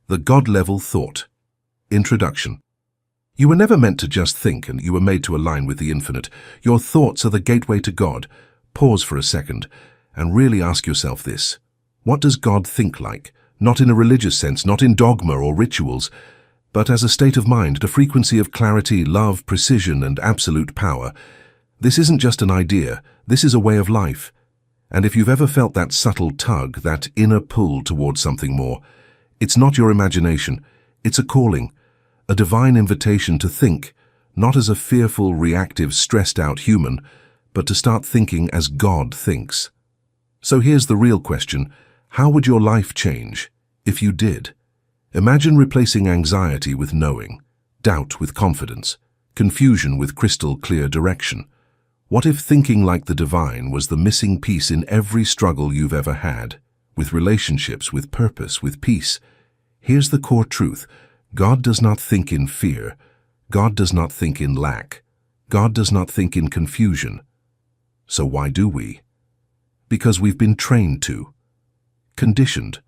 The God-level thought. Introduction. You were never meant to just think, and you were made to align with the infinite. Your thoughts are the gateway to God. Pause for a second and really ask yourself this. What does God think like? Not in a religious sense, not in dogma or rituals, but as a state of mind, a frequency of clarity, love, precision, and absolute power. This isn't just an idea, this is a way of life. And if you've ever felt that subtle tug, that inner pull towards something more, it's not your imagination, it's a calling, a divine invitation to think, not as a fearful, reactive, stressed-out human, but to start thinking as God thinks. So here's the real question. How would your life change if you did? Imagine replacing anxiety with knowing, doubt with confidence, confusion with crystal clear direction. What if thinking like the divine was the missing piece in every struggle you've ever had, with relationships, with purpose, with peace? Here's the core truth. God does not think in fear. God does not think in lack. God does not think in confusion. So why do we? Because we've been trained to, conditioned,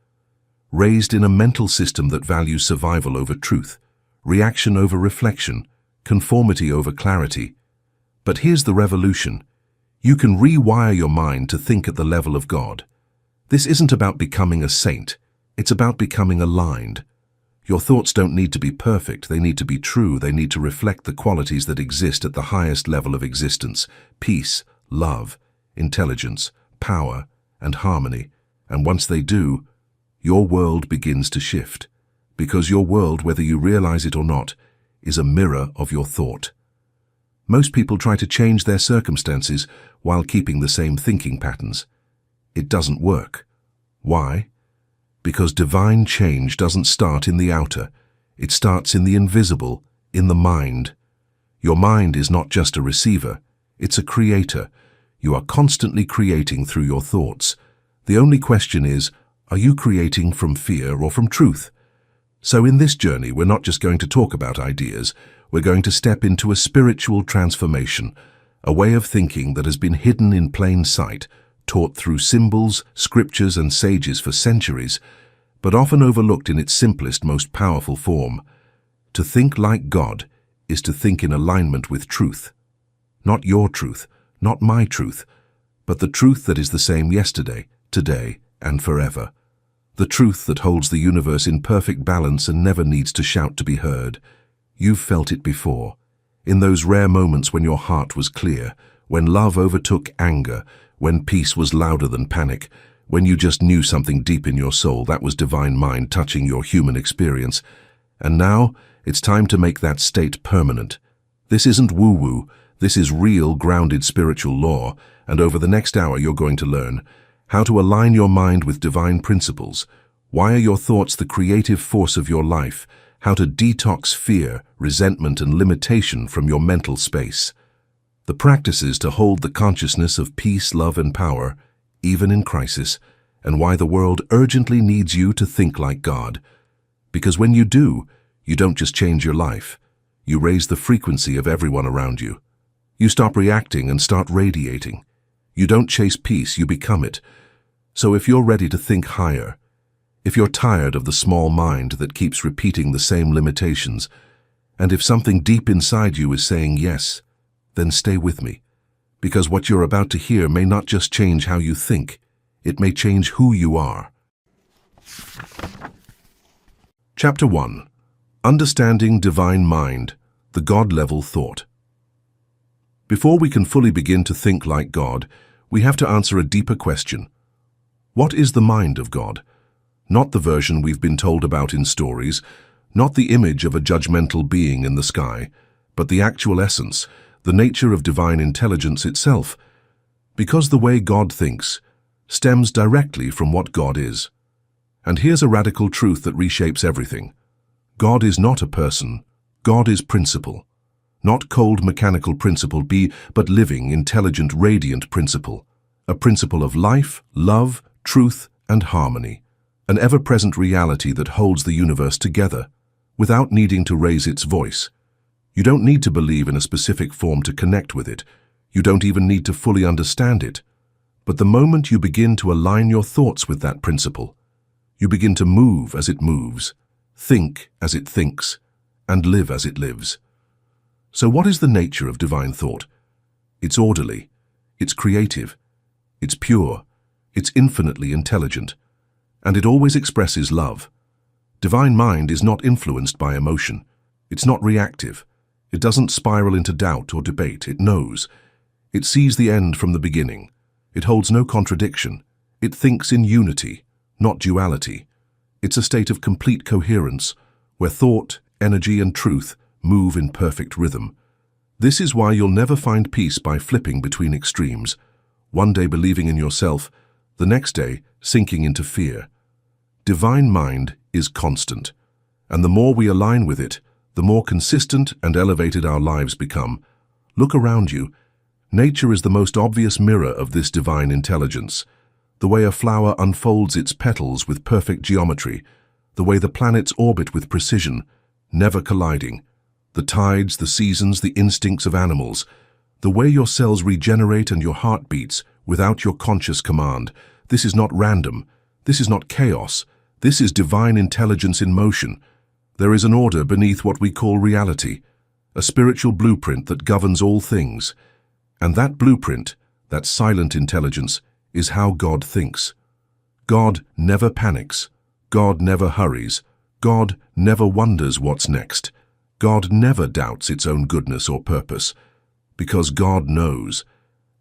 raised in a mental system that values survival over truth, reaction over reflection, conformity over clarity. But here's the revolution. You can rewire your mind to think at the level of God. This isn't about becoming a saint. It's about becoming aligned. Your thoughts don't need to be perfect. They need to be true. They need to reflect the qualities that exist at the highest level of existence: peace, love, intelligence, power, and harmony. And once they do, your world begins to shift. Because your world, whether you realize it or not, is a mirror of your thought. Most people try to change their circumstances while keeping the same thinking patterns. It doesn't work. Why? Because divine change doesn't start in the outer. It starts in the invisible, in the mind. Your mind is not just a receiver. It's a creator. You are constantly creating through your thoughts. The only question is, are you creating from fear or from truth? So in this journey, we're not just going to talk about ideas. We're going to step into a spiritual transformation, a way of thinking that has been hidden in plain sight, taught through symbols, scriptures, and sages for centuries, but often overlooked in its simplest, most powerful form. To think like God is to think in alignment with truth. Not your truth, not my truth, but the truth that is the same yesterday, today, and forever. The truth that holds the universe in perfect balance and never needs to shout to be heard. You've felt it before, in those rare moments when your heart was clear, when love overtook anger, when peace was louder than panic, when you just knew something deep in your soul. That was divine mind touching your human experience. And now, it's time to make that state permanent. This isn't woo-woo, this is real, grounded spiritual law, and over the next hour you're going to learn how to align your mind with divine principles, why are your thoughts the creative force of your life, how to detox fear, resentment, and limitation from your mental space. The practices to hold the consciousness of peace, love, and power, even in crisis, and why the world urgently needs you to think like God. Because when you do, you don't just change your life, you raise the frequency of everyone around you. You stop reacting and start radiating. You don't chase peace, you become it. So if you're ready to think higher, if you're tired of the small mind that keeps repeating the same limitations, and if something deep inside you is saying yes, then stay with me, because what you're about to hear may not just change how you think, it may change who you are. Chapter 1. Understanding Divine Mind, the God-level thought. Before we can fully begin to think like God, we have to answer a deeper question. What is the mind of God? Not the version we've been told about in stories, not the image of a judgmental being in the sky, but the actual essence, the nature of divine intelligence itself. Because the way God thinks stems directly from what God is. And here's a radical truth that reshapes everything. God is not a person. God is principle. Not cold mechanical principle B, but living, intelligent, radiant principle. A principle of life, love, truth, and harmony. An ever-present reality that holds the universe together, without needing to raise its voice. You don't need to believe in a specific form to connect with it. You don't even need to fully understand it. But the moment you begin to align your thoughts with that principle, you begin to move as it moves, think as it thinks, and live as it lives. So what is the nature of divine thought? It's orderly, it's creative, it's pure, it's infinitely intelligent, and it always expresses love. Divine mind is not influenced by emotion. It's not reactive. It doesn't spiral into doubt or debate. It knows. It sees the end from the beginning. It holds no contradiction. It thinks in unity, not duality. It's a state of complete coherence, where thought, energy, and truth move in perfect rhythm. This is why you'll never find peace by flipping between extremes, one day believing in yourself, the next day sinking into fear. Divine mind is constant, and the more we align with it, the more consistent and elevated our lives become. Look around you. Nature is the most obvious mirror of this divine intelligence. The way a flower unfolds its petals with perfect geometry, the way the planets orbit with precision, never colliding, the tides, the seasons, the instincts of animals, the way your cells regenerate and your heart beats without your conscious command. This is not random. This is not chaos. This is divine intelligence in motion. There is an order beneath what we call reality, a spiritual blueprint that governs all things. And that blueprint, that silent intelligence, is how God thinks. God never panics. God never hurries. God never wonders what's next. God never doubts its own goodness or purpose, because God knows,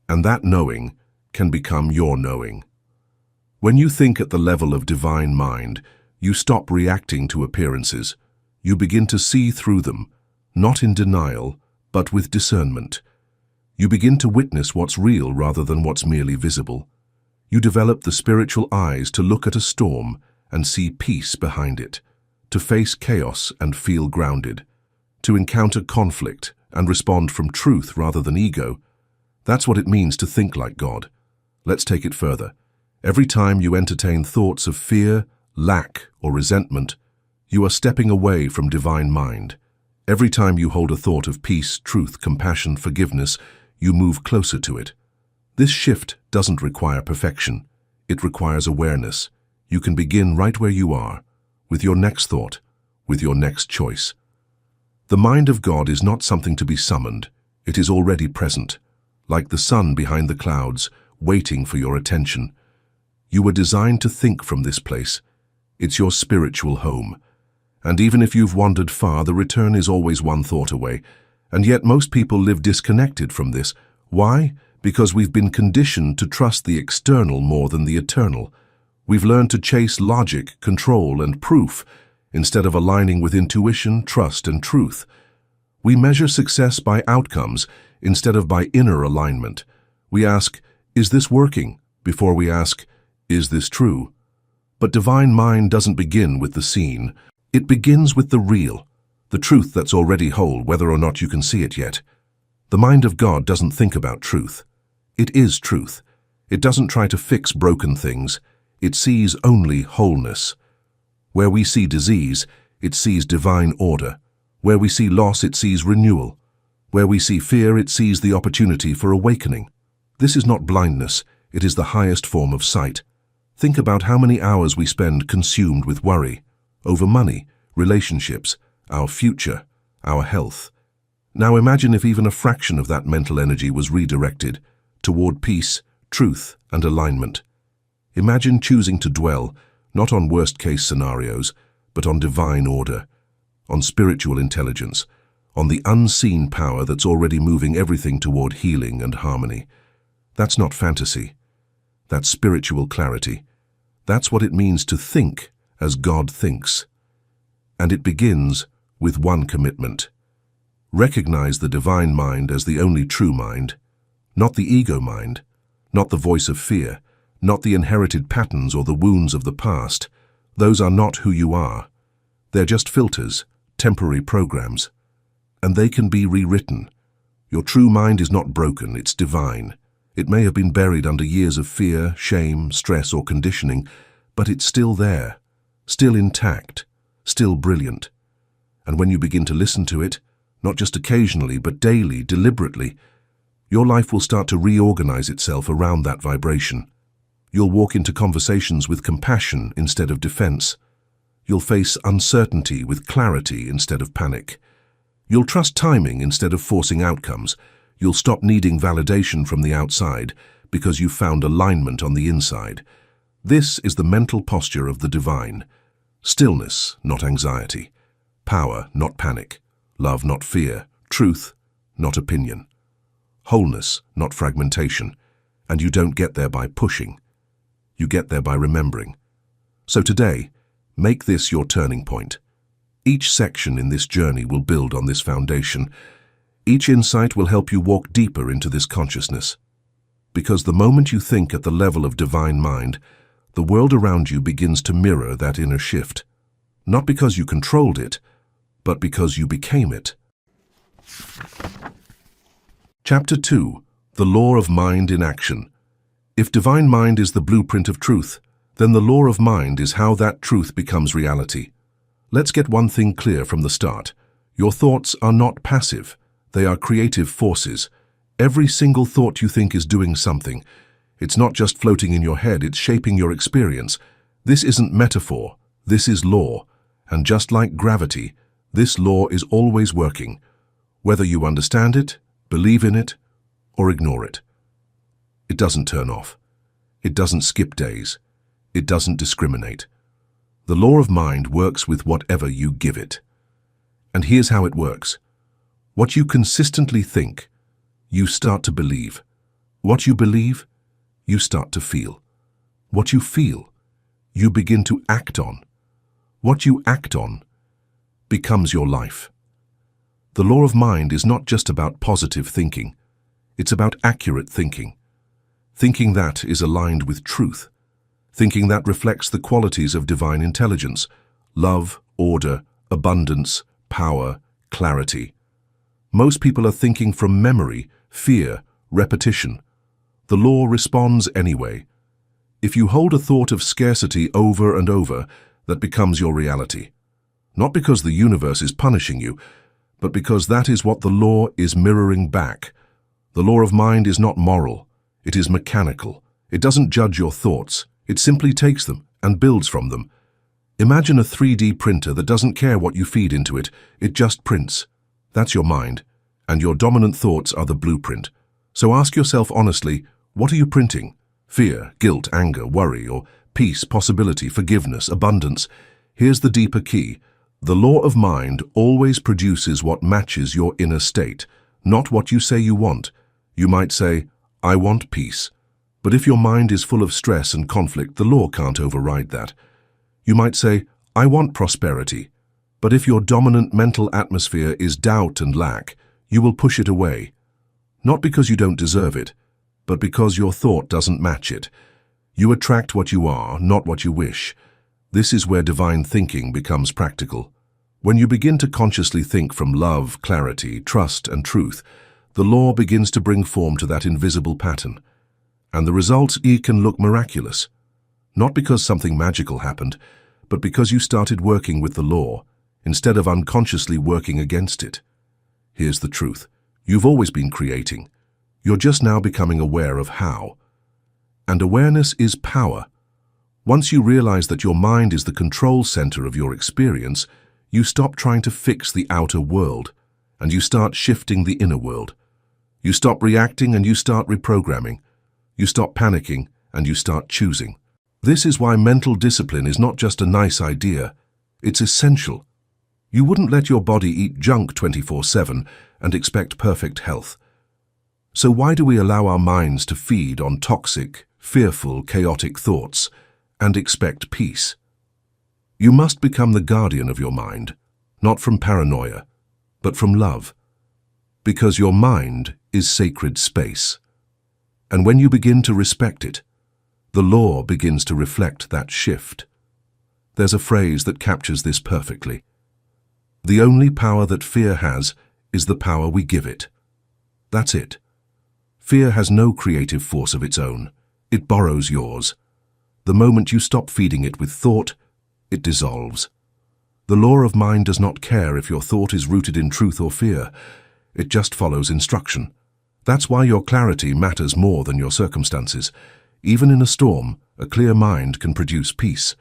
and that knowing can become your knowing. When you think at the level of divine mind, you stop reacting to appearances. You begin to see through them, not in denial, but with discernment. You begin to witness what's real rather than what's merely visible. You develop the spiritual eyes to look at a storm and see peace behind it, to face chaos and feel grounded, to encounter conflict and respond from truth rather than ego. That's what it means to think like God. Let's take it further. Every time you entertain thoughts of fear, lack, or resentment, you are stepping away from divine mind. Every time you hold a thought of peace, truth, compassion, forgiveness, you move closer to it. This shift doesn't require perfection. It requires awareness. You can begin right where you are, with your next thought, with your next choice. The mind of God is not something to be summoned. It is already present, like the sun behind the clouds, waiting for your attention. You were designed to think from this place. It's your spiritual home. And even if you've wandered far, the return is always one thought away. And yet most people live disconnected from this. Why? Because we've been conditioned to trust the external more than the eternal. We've learned to chase logic, control, and proof, instead of aligning with intuition, trust, and truth. We measure success by outcomes instead of by inner alignment. We ask, is this working? Before we ask, is this true? But divine mind doesn't begin with the seen. It begins with the real, the truth that's already whole, whether or not you can see it yet. The mind of God doesn't think about truth. It is truth. It doesn't try to fix broken things. It sees only wholeness. Where we see disease, it sees divine order. Where we see loss, it sees renewal. Where we see fear, it sees the opportunity for awakening. This is not blindness. It is the highest form of sight. Think about how many hours we spend consumed with worry, over money, relationships, our future, our health. Now imagine if even a fraction of that mental energy was redirected toward peace, truth, and alignment. Imagine choosing to dwell not on worst-case scenarios, but on divine order, on spiritual intelligence, on the unseen power that's already moving everything toward healing and harmony. That's not fantasy. That's spiritual clarity. That's what it means to think as God thinks. And it begins with one commitment. Recognize the divine mind as the only true mind, not the ego mind, not the voice of fear, not the inherited patterns or the wounds of the past. Those are not who you are. They're just filters, temporary programs. And they can be rewritten. Your true mind is not broken, it's divine. It may have been buried under years of fear, shame, stress, or conditioning, but it's still there, still intact, still brilliant. And when you begin to listen to it, not just occasionally, but daily, deliberately, your life will start to reorganize itself around that vibration. You'll walk into conversations with compassion instead of defense. You'll face uncertainty with clarity instead of panic. You'll trust timing instead of forcing outcomes. You'll stop needing validation from the outside because you've found alignment on the inside. This is the mental posture of the divine. Stillness, not anxiety. Power, not panic. Love, not fear. Truth, not opinion. Wholeness, not fragmentation. And you don't get there by pushing. You get there by remembering. So today, make this your turning point. Each section in this journey will build on this foundation. Each insight will help you walk deeper into this consciousness. Because the moment you think at the level of divine mind, the world around you begins to mirror that inner shift. Not because you controlled it, but because you became it. Chapter 2. The Law of Mind in Action. If divine mind is the blueprint of truth, then the law of mind is how that truth becomes reality. Let's get one thing clear from the start. Your thoughts are not passive. They are creative forces. Every single thought you think is doing something. It's not just floating in your head, it's shaping your experience. This isn't metaphor, this is law. And just like gravity, this law is always working, whether you understand it, believe in it, or ignore it. It doesn't turn off. It doesn't skip days. It doesn't discriminate. The law of mind works with whatever you give it. And here's how it works. What you consistently think, you start to believe. What you believe, you start to feel. What you feel, you begin to act on. What you act on becomes your life. The law of mind is not just about positive thinking. It's about accurate thinking. Thinking that is aligned with truth. Thinking that reflects the qualities of divine intelligence, love, order, abundance, power, clarity. Most people are thinking from memory, fear, repetition. The law responds anyway. If you hold a thought of scarcity over and over, that becomes your reality. Not because the universe is punishing you, but because that is what the law is mirroring back. The law of mind is not moral. It is mechanical. It doesn't judge your thoughts. It simply takes them and builds from them. Imagine a 3D printer that doesn't care what you feed into it. It just prints. That's your mind. And your dominant thoughts are the blueprint. So ask yourself honestly, what are you printing? Fear, guilt, anger, worry, or peace, possibility, forgiveness, abundance? Here's the deeper key. The law of mind always produces what matches your inner state, not what you say you want. You might say, I want peace. But if your mind is full of stress and conflict, the law can't override that. You might say, I want prosperity. But if your dominant mental atmosphere is doubt and lack, you will push it away. Not because you don't deserve it, but because your thought doesn't match it. You attract what you are, not what you wish. This is where divine thinking becomes practical. When you begin to consciously think from love, clarity, trust, and truth, the law begins to bring form to that invisible pattern. And the result can look miraculous. Not because something magical happened, but because you started working with the law, instead of unconsciously working against it. Here's the truth. You've always been creating. You're just now becoming aware of how. And awareness is power. Once you realize that your mind is the control center of your experience, you stop trying to fix the outer world, and you start shifting the inner world. You stop reacting and you start reprogramming. You stop panicking and you start choosing. This is why mental discipline is not just a nice idea, it's essential. You wouldn't let your body eat junk 24/7 and expect perfect health. So why do we allow our minds to feed on toxic, fearful, chaotic thoughts and expect peace? You must become the guardian of your mind, not from paranoia, but from love. Because your mind is sacred space. And when you begin to respect it, the law begins to reflect that shift. There's a phrase that captures this perfectly. The only power that fear has is the power we give it. That's it. Fear has no creative force of its own. It borrows yours. The moment you stop feeding it with thought, it dissolves. The law of mind does not care if your thought is rooted in truth or fear. It just follows instruction. That's why your clarity matters more than your circumstances. Even in a storm, a clear mind can produce peace.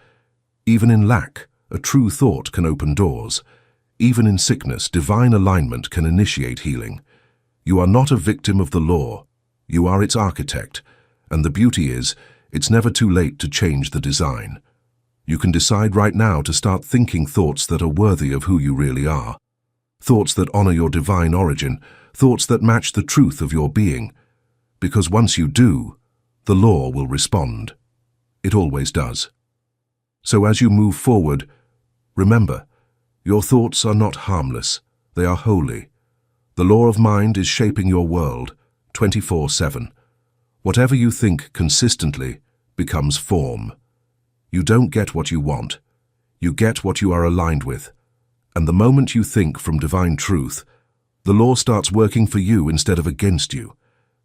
Even in lack, A true thought can open doors. Even in sickness, divine alignment can initiate healing. You are not a victim of the law. You are its architect. And the beauty is, it's never too late to change the design. You can decide right now to start thinking thoughts that are worthy of who you really are. Thoughts that honor your divine origin, thoughts that match the truth of your being. Because once you do, the law will respond. It always does. So as you move forward, remember, your thoughts are not harmless, they are holy. The law of mind is shaping your world, 24/7. Whatever you think consistently becomes form. You don't get what you want. You get what you are aligned with. And the moment you think from divine truth, the law starts working for you instead of against you.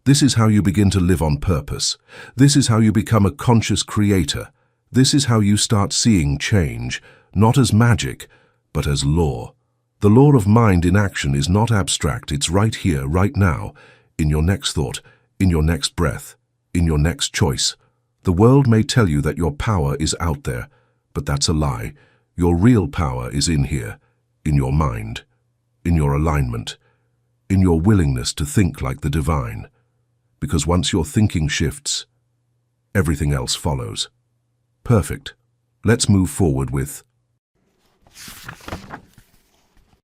This is how you begin to live on purpose. This is how you become a conscious creator. This is how you start seeing change, not as magic, but as law. The law of mind in action is not abstract, it's right here, right now, in your next thought, in your next breath, in your next choice. The world may tell you that your power is out there, but that's a lie. Your real power is in here, in your mind, in your alignment, in your willingness to think like the divine. Because once your thinking shifts, everything else follows. Perfect. Let's move forward with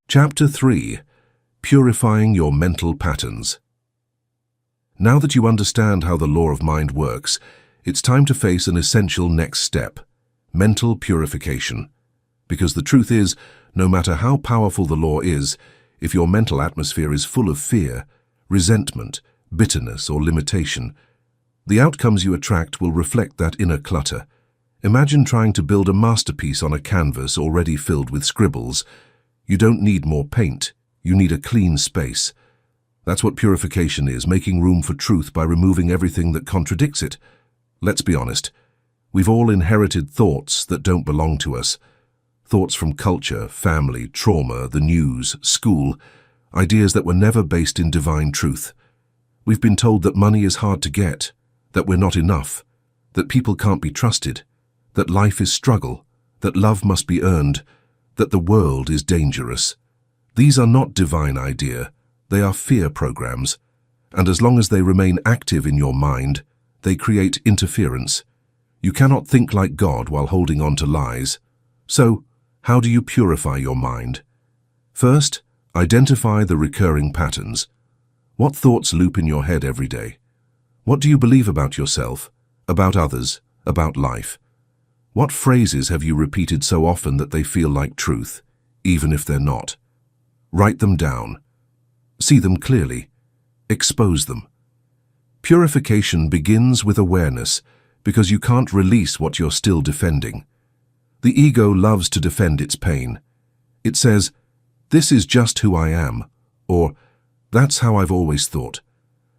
Chapter 3. Purifying your mental patterns. Now that you understand how the law of mind works, it's time to face an essential next step, mental purification. Because the truth is, no matter how powerful the law is, if your mental atmosphere is full of fear, resentment, bitterness, or limitation, the outcomes you attract will reflect that inner clutter. Imagine trying to build a masterpiece on a canvas already filled with scribbles. You don't need more paint, you need a clean space. That's what purification is, making room for truth by removing everything that contradicts it. Let's be honest, we've all inherited thoughts that don't belong to us. Thoughts from culture, family, trauma, the news, school, ideas that were never based in divine truth. We've been told that money is hard to get, that we're not enough, that people can't be trusted, that life is struggle, that love must be earned, that the world is dangerous. These are not divine ideas, they are fear programs, and as long as they remain active in your mind, they create interference. You cannot think like God while holding on to lies. So, how do you purify your mind? First, identify the recurring patterns. What thoughts loop in your head every day? What do you believe about yourself, about others, about life? What phrases have you repeated so often that they feel like truth, even if they're not? Write them down. See them clearly. Expose them. Purification begins with awareness, because you can't release what you're still defending. The ego loves to defend its pain. It says, "This is just who I am," or "That's how I've always thought."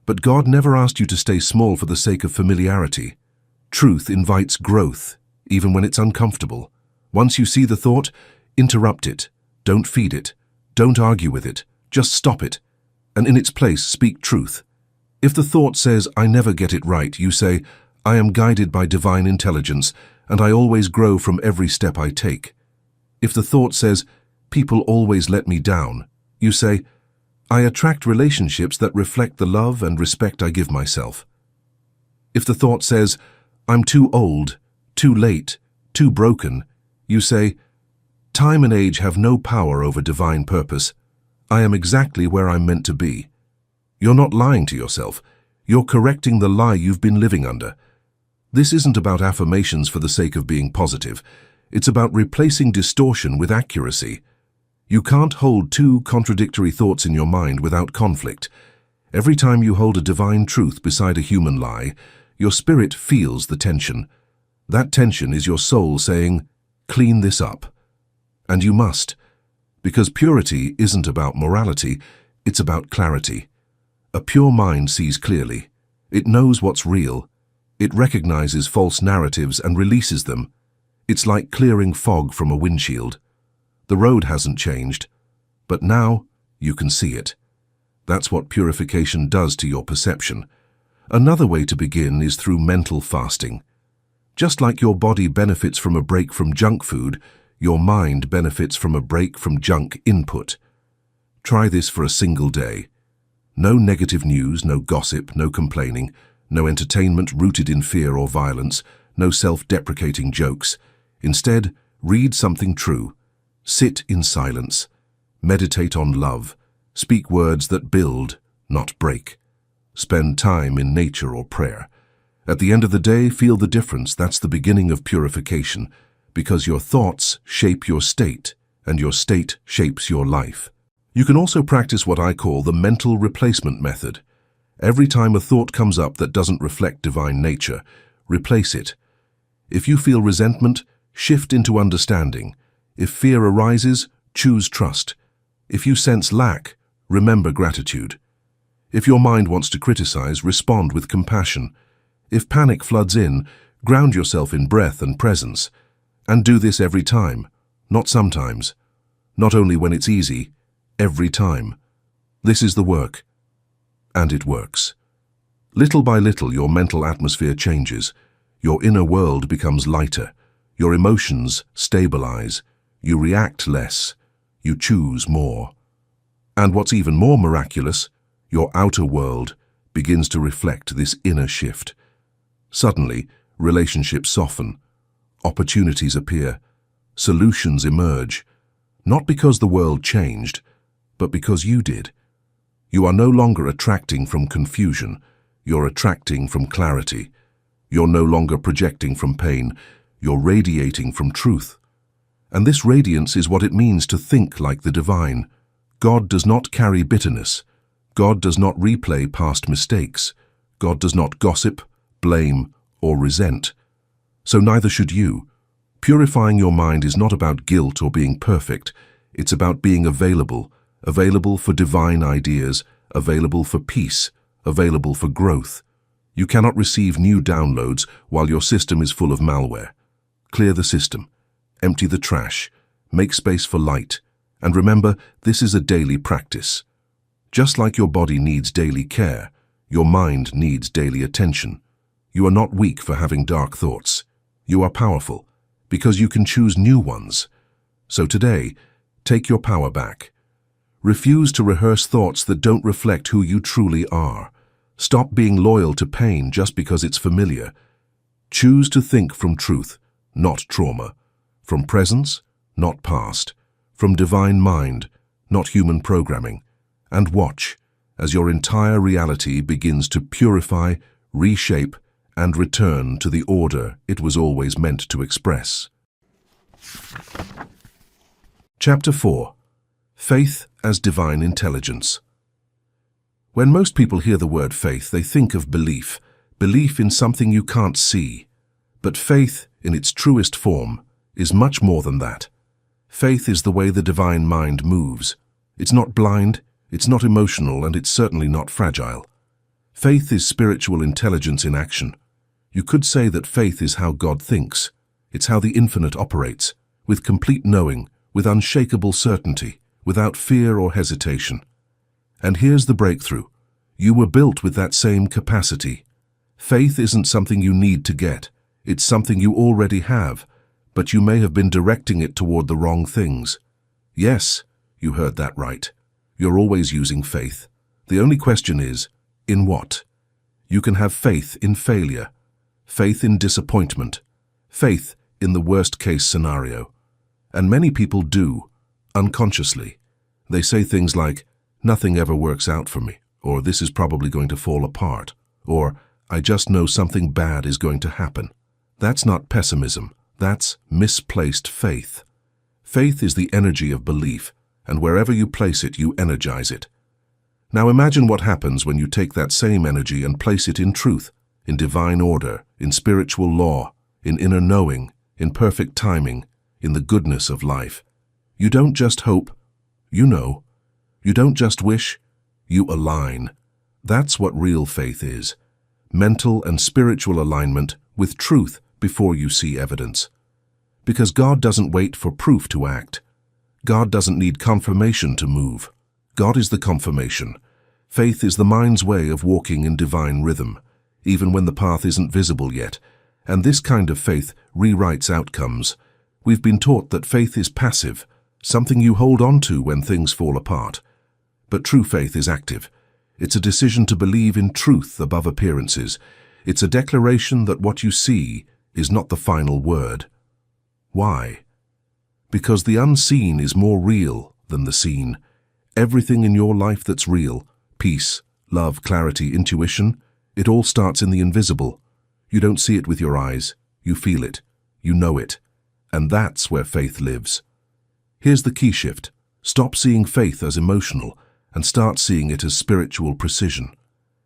But God never asked you to stay small for the sake of familiarity. Truth invites growth, even when it's uncomfortable. Once you see the thought, interrupt it. Don't feed it. Don't argue with it. Just stop it. And in its place, speak truth. If the thought says, "I never get it right," you say, "I am guided by divine intelligence, and I always grow from every step I take." If the thought says, "People always let me down," you say, "I attract relationships that reflect the love and respect I give myself." If the thought says, "I'm too old, too late, too broken," you say, "Time and age have no power over divine purpose. I am exactly where I'm meant to be." You're not lying to yourself. You're correcting the lie you've been living under. This isn't about affirmations for the sake of being positive. It's about replacing distortion with accuracy. You can't hold two contradictory thoughts in your mind without conflict. Every time you hold a divine truth beside a human lie, your spirit feels the tension. That tension is your soul saying, "Clean this up." And you must, because purity isn't about morality, it's about clarity. A pure mind sees clearly. It knows what's real. It recognizes false narratives and releases them. It's like clearing fog from a windshield. The road hasn't changed, but now you can see it. That's what purification does to your perception. Another way to begin is through mental fasting. Just like your body benefits from a break from junk food, Your mind benefits from a break from junk input. Try this for a single day. No negative news, no gossip, no complaining, no entertainment rooted in fear or violence, no self-deprecating jokes. Instead, read something true. Sit in silence. Meditate on love. Speak words that build, not break. Spend time in nature or prayer. At the end of the day, feel the difference. That's the beginning of purification, because your thoughts shape your state, and your state shapes your life. You can also practice what I call the mental replacement method. Every time a thought comes up that doesn't reflect divine nature, replace it. If you feel resentment, shift into understanding. If fear arises, choose trust. If you sense lack, remember gratitude. If your mind wants to criticize, respond with compassion. If panic floods in, ground yourself in breath and presence. And do this every time, not sometimes. Not only when it's easy, every time. This is the work. And it works. Little by little, your mental atmosphere changes. Your inner world becomes lighter. Your emotions stabilize. You react less. You choose more. And what's even more miraculous, your outer world begins to reflect this inner shift. Suddenly, relationships soften. Opportunities appear. Solutions emerge. Not because the world changed, but because you did. You are no longer attracting from confusion. You're attracting from clarity. You're no longer projecting from pain. You're radiating from truth. And this radiance is what it means to think like the divine. God does not carry bitterness. God does not replay past mistakes. God does not gossip, blame, or resent. So neither should you. Purifying your mind is not about guilt or being perfect. It's about being available for divine ideas, available for peace, available for growth. You cannot receive new downloads while your system is full of malware. Clear the system. Empty the trash. Make space for light. And remember, this is a daily practice. Just like your body needs daily care, your mind needs daily attention. You are not weak for having dark thoughts. You are powerful, because you can choose new ones. So today, take your power back. Refuse to rehearse thoughts that don't reflect who you truly are. Stop being loyal to pain just because it's familiar. Choose to think from truth, not trauma. From presence, not past. From divine mind, not human programming. And watch as your entire reality begins to purify, reshape, and return to the order it was always meant to express. Chapter 4. Faith as Divine Intelligence. When most people hear the word faith, they think of belief in something you can't see. But faith, in its truest form, is much more than that. Faith is the way the divine mind moves. It's not blind, it's not emotional, and it's certainly not fragile. Faith is spiritual intelligence in action. You could say that faith is how God thinks. It's how the infinite operates, with complete knowing, with unshakable certainty, without fear or hesitation. And here's the breakthrough. You were built with that same capacity. Faith isn't something you need to get. It's something you already have, but you may have been directing it toward the wrong things. Yes, you heard that right. You're always using faith. The only question is, in what? You can have faith in failure, faith in disappointment, faith in the worst-case scenario. And many people do, unconsciously. They say things like, nothing ever works out for me, or this is probably going to fall apart, or I just know something bad is going to happen. That's not pessimism, that's misplaced faith. Faith is the energy of belief, and wherever you place it, you energize it. Now imagine what happens when you take that same energy and place it in truth, in divine order, in spiritual law, in inner knowing, in perfect timing, in the goodness of life. You don't just hope, you know. You don't just wish, you align. That's what real faith is. Mental and spiritual alignment with truth before you see evidence. Because God doesn't wait for proof to act. God doesn't need confirmation to move. God is the confirmation. Faith is the mind's way of walking in divine rhythm, even when the path isn't visible yet. And this kind of faith rewrites outcomes. We've been taught that faith is passive, something you hold on to when things fall apart. But true faith is active. It's a decision to believe in truth above appearances. It's a declaration that what you see is not the final word. Why? Because the unseen is more real than the seen. Everything in your life that's real, peace, love, clarity, intuition, it all starts in the invisible. You don't see it with your eyes. You feel it. You know it. And that's where faith lives. Here's the key shift. Stop seeing faith as emotional and start seeing it as spiritual precision.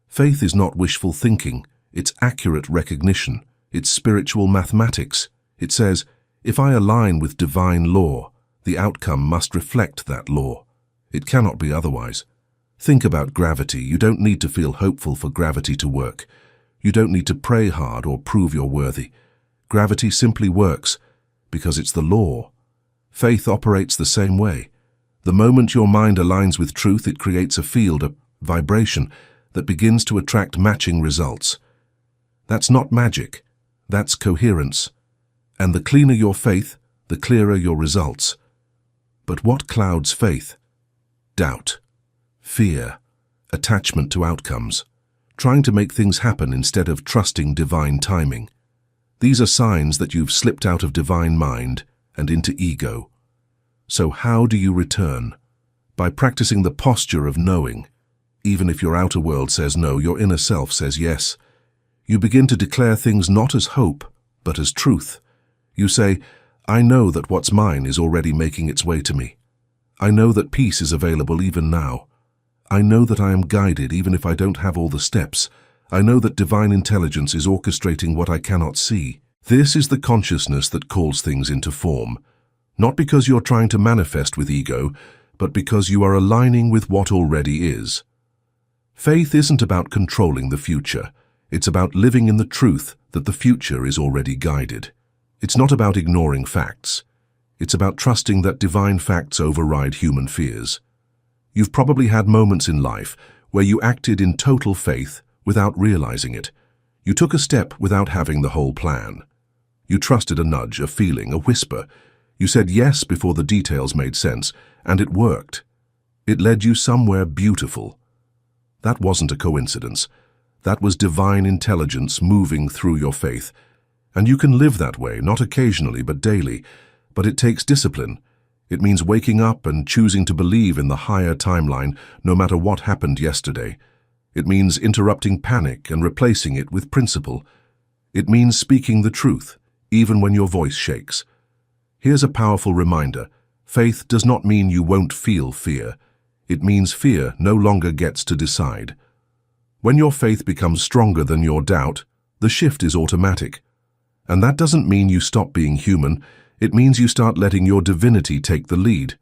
Faith is not wishful thinking. It's accurate recognition. It's spiritual mathematics. It says, if I align with divine law, the outcome must reflect that law. It cannot be otherwise. Think about gravity. You don't need to feel hopeful for gravity to work. You don't need to pray hard or prove you're worthy. Gravity simply works because it's the law. Faith operates the same way. The moment your mind aligns with truth, it creates a field, a vibration, that begins to attract matching results. That's not magic. That's coherence. And the cleaner your faith, the clearer your results. But what clouds faith? Doubt, fear, attachment to outcomes, trying to make things happen instead of trusting divine timing. These are signs that you've slipped out of divine mind and into ego. So how do you return? By practicing the posture of knowing. Even if your outer world says no, your inner self says yes. You begin to declare things not as hope, but as truth. You say, I know that what's mine is already making its way to me. I know that peace is available even now. I know that I am guided even if I don't have all the steps. I know that divine intelligence is orchestrating what I cannot see. This is the consciousness that calls things into form. Not because you're trying to manifest with ego, but because you are aligning with what already is. Faith isn't about controlling the future. It's about living in the truth that the future is already guided. It's not about ignoring facts. It's about trusting that divine facts override human fears. You've probably had moments in life where you acted in total faith without realizing it. You took a step without having the whole plan. You trusted a nudge, a feeling, a whisper. You said yes before the details made sense, and it worked. It led you somewhere beautiful. That wasn't a coincidence. That was divine intelligence moving through your faith. And you can live that way, not occasionally, but daily. But it takes discipline. It means waking up and choosing to believe in the higher timeline, no matter what happened yesterday. It means interrupting panic and replacing it with principle. It means speaking the truth, even when your voice shakes. Here's a powerful reminder. Faith does not mean you won't feel fear. It means fear no longer gets to decide. When your faith becomes stronger than your doubt, the shift is automatic. And that doesn't mean you stop being human. It means you start letting your divinity take the lead.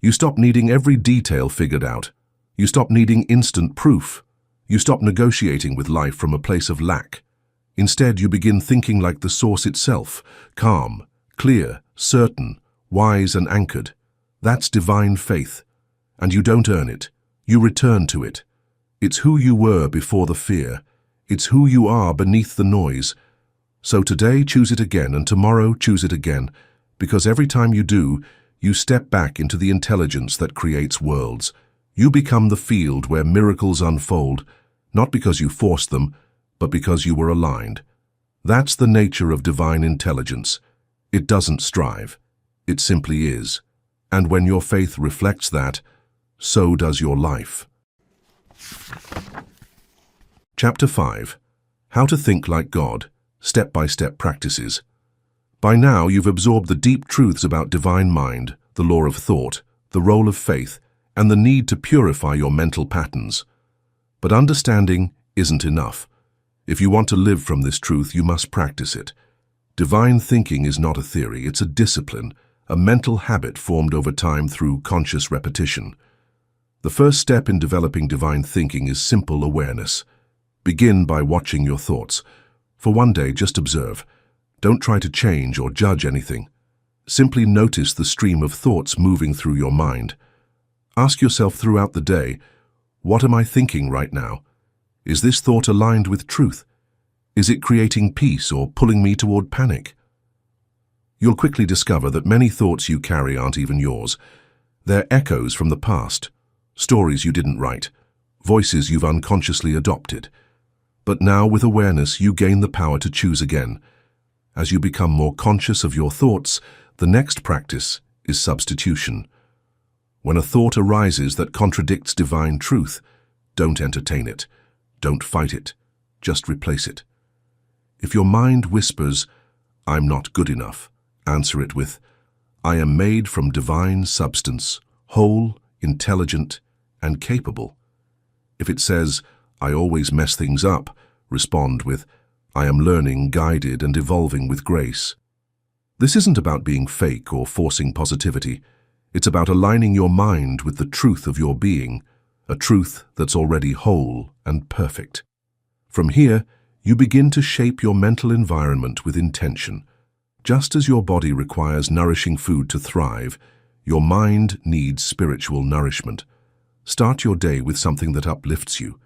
You stop needing every detail figured out. You stop needing instant proof. You stop negotiating with life from a place of lack. Instead, you begin thinking like the source itself, calm, clear, certain, wise and anchored. That's divine faith. And you don't earn it. You return to it. It's who you were before the fear. It's who you are beneath the noise. So today, choose it again, and tomorrow, choose it again. Because every time you do, you step back into the intelligence that creates worlds. You become the field where miracles unfold, not because you forced them, but because you were aligned. That's the nature of divine intelligence. It doesn't strive. It simply is. And when your faith reflects that, so does your life. Chapter 5. How to Think Like God. Step-by-step practices. By now, you've absorbed the deep truths about divine mind, the law of thought, the role of faith, and the need to purify your mental patterns. But understanding isn't enough. If you want to live from this truth, you must practice it. Divine thinking is not a theory, it's a discipline, a mental habit formed over time through conscious repetition. The first step in developing divine thinking is simple awareness. Begin by watching your thoughts. For one day, just observe. Don't try to change or judge anything. Simply notice the stream of thoughts moving through your mind. Ask yourself throughout the day, what am I thinking right now? Is this thought aligned with truth? Is it creating peace or pulling me toward panic? You'll quickly discover that many thoughts you carry aren't even yours. They're echoes from the past, stories you didn't write, voices you've unconsciously adopted. But now, with awareness, you gain the power to choose again. As you become more conscious of your thoughts, the next practice is substitution. When a thought arises that contradicts divine truth, don't entertain it. Don't fight it. Just replace it. If your mind whispers, "I'm not good enough," answer it with, "I am made from divine substance, whole, intelligent, and capable." If it says, "I always mess things up," respond with, "I am learning, guided, and evolving with grace." This isn't about being fake or forcing positivity. It's about aligning your mind with the truth of your being, a truth that's already whole and perfect. From here, you begin to shape your mental environment with intention. Just as your body requires nourishing food to thrive, your mind needs spiritual nourishment. Start your day with something that uplifts you.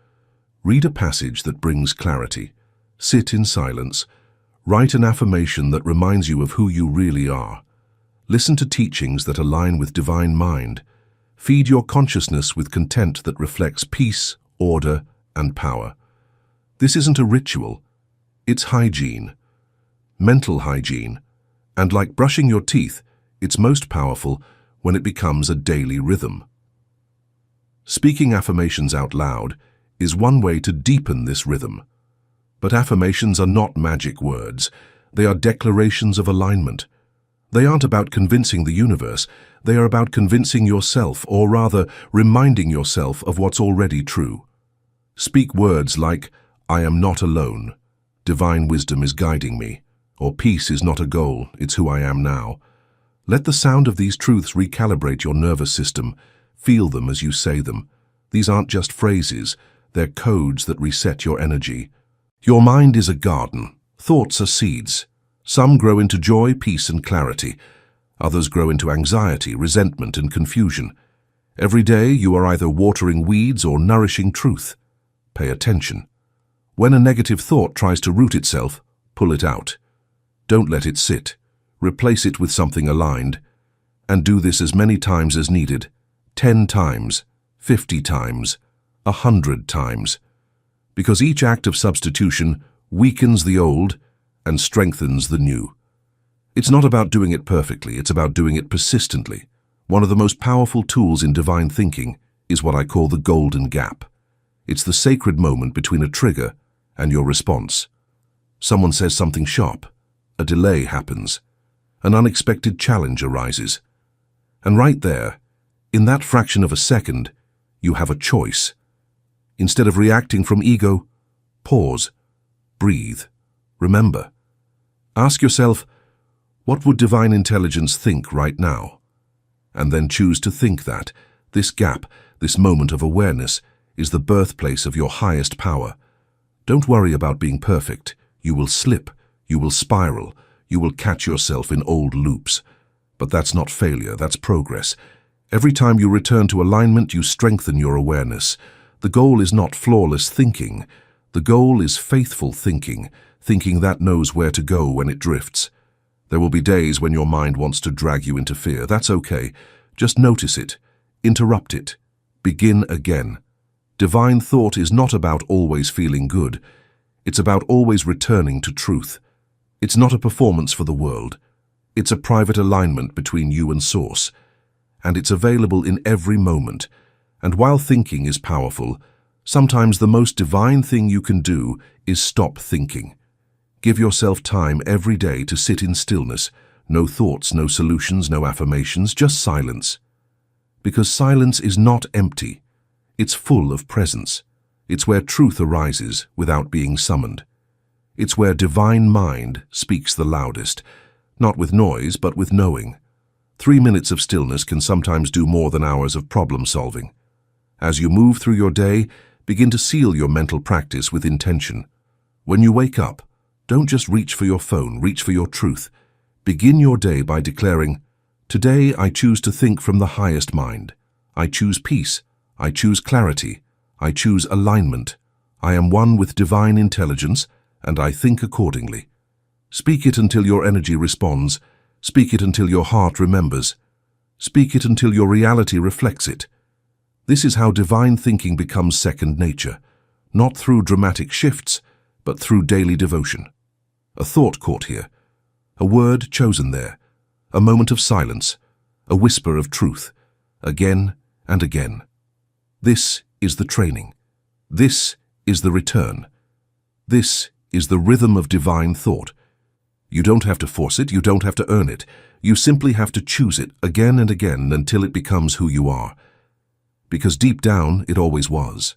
Read a passage that brings clarity. Sit in silence. Write an affirmation that reminds you of who you really are. Listen to teachings that align with divine mind. Feed your consciousness with content that reflects peace, order, and power. This isn't a ritual. It's hygiene. Mental hygiene. And like brushing your teeth, it's most powerful when it becomes a daily rhythm. Speaking affirmations out loud is one way to deepen this rhythm. But affirmations are not magic words. They are declarations of alignment. They aren't about convincing the universe. They are about convincing yourself, or rather, reminding yourself of what's already true. Speak words like, "I am not alone," "Divine wisdom is guiding me," or "Peace is not a goal, it's who I am now." Let the sound of these truths recalibrate your nervous system. Feel them as you say them. These aren't just phrases. They're codes that reset your energy. Your mind is a garden. Thoughts are seeds. Some grow into joy, peace, and clarity. Others grow into anxiety, resentment, and confusion. Every day you are either watering weeds or nourishing truth. Pay attention. When a negative thought tries to root itself, pull it out. Don't let it sit. Replace it with something aligned. And do this as many times as needed. 10 times, 50 times, 100 times. Because each act of substitution weakens the old and strengthens the new. It's not about doing it perfectly, it's about doing it persistently. One of the most powerful tools in divine thinking is what I call the golden gap. It's the sacred moment between a trigger and your response. Someone says something sharp, a delay happens, an unexpected challenge arises. And right there, in that fraction of a second, you have a choice. Instead of reacting from ego, pause, breathe, remember. Ask yourself, what would divine intelligence think right now? And then choose to think that. This gap, this moment of awareness, is the birthplace of your highest power. Don't worry about being perfect. You will slip, you will spiral, you will catch yourself in old loops. But that's not failure, that's progress. Every time you return to alignment, you strengthen your awareness. The goal is not flawless thinking. The goal is faithful thinking, thinking that knows where to go when it drifts. There will be days when your mind wants to drag you into fear. That's okay. Just notice it. Interrupt it. Begin again. Divine thought is not about always feeling good. It's about always returning to truth. It's not a performance for the world. It's a private alignment between you and Source. And it's available in every moment. And while thinking is powerful, sometimes the most divine thing you can do is stop thinking. Give yourself time every day to sit in stillness. No thoughts, no solutions, no affirmations, just silence. Because silence is not empty. It's full of presence. It's where truth arises without being summoned. It's where divine mind speaks the loudest, not with noise, but with knowing. 3 minutes of stillness can sometimes do more than hours of problem solving. As you move through your day, begin to seal your mental practice with intention. When you wake up, don't just reach for your phone, reach for your truth. Begin your day by declaring, "Today I choose to think from the highest mind. I choose peace. I choose clarity. I choose alignment. I am one with divine intelligence, and I think accordingly." Speak it until your energy responds. Speak it until your heart remembers. Speak it until your reality reflects it. This is how divine thinking becomes second nature, not through dramatic shifts, but through daily devotion. A thought caught here, a word chosen there, a moment of silence, a whisper of truth, again and again. This is the training. This is the return. This is the rhythm of divine thought. You don't have to force it, you don't have to earn it. You simply have to choose it again and again until it becomes who you are. Because deep down, it always was.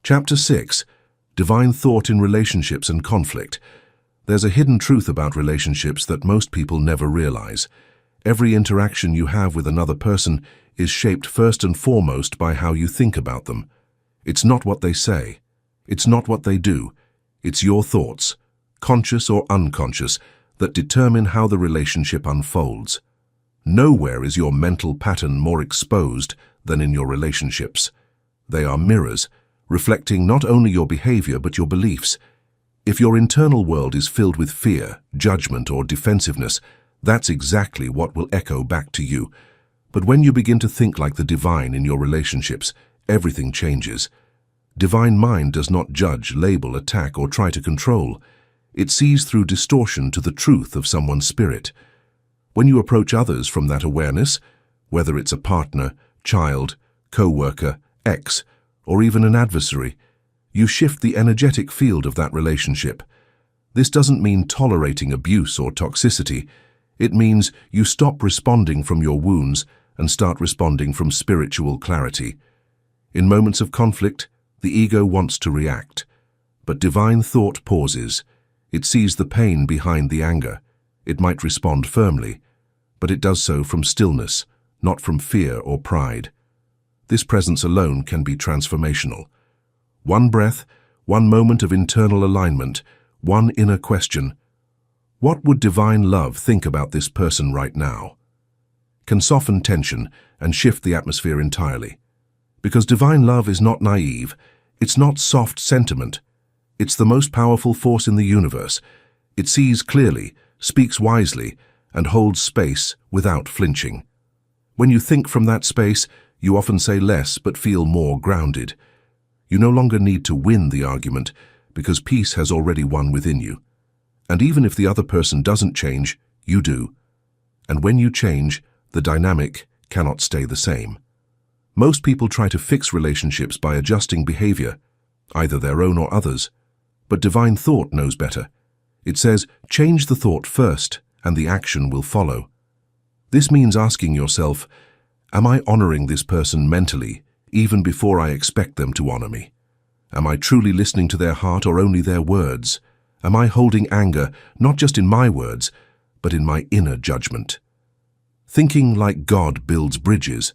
Chapter 6. Divine Thought in Relationships and Conflict. There's a hidden truth about relationships that most people never realize. Every interaction you have with another person is shaped first and foremost by how you think about them. It's not what they say. It's not what they do. It's your thoughts, conscious or unconscious, that determine how the relationship unfolds. Nowhere is your mental pattern more exposed than in your relationships. They are mirrors, reflecting not only your behavior but your beliefs. If your internal world is filled with fear, judgment, or defensiveness, that's exactly what will echo back to you. But when you begin to think like the divine in your relationships, everything changes. Divine mind does not judge, label, attack, or try to control. It sees through distortion to the truth of someone's spirit. When you approach others from that awareness, whether it's a partner, child, co-worker, ex, or even an adversary, you shift the energetic field of that relationship. This doesn't mean tolerating abuse or toxicity. It means you stop responding from your wounds and start responding from spiritual clarity. In moments of conflict, the ego wants to react, but divine thought pauses. It sees the pain behind the anger. It might respond firmly, but it does so from stillness, not from fear or pride. This presence alone can be transformational. One breath, one moment of internal alignment, one inner question. What would divine love think about this person right now? Can soften tension and shift the atmosphere entirely. Because divine love is not naive, it's not soft sentiment. It's the most powerful force in the universe. It sees clearly, speaks wisely, and holds space without flinching. When you think from that space, you often say less but feel more grounded. You no longer need to win the argument because peace has already won within you. And even if the other person doesn't change, you do. And when you change, the dynamic cannot stay the same. Most people try to fix relationships by adjusting behavior, either their own or others. But divine thought knows better. It says, change the thought first, and the action will follow. This means asking yourself, am I honoring this person mentally, even before I expect them to honor me? Am I truly listening to their heart or only their words? Am I holding anger, not just in my words, but in my inner judgment? Thinking like God builds bridges.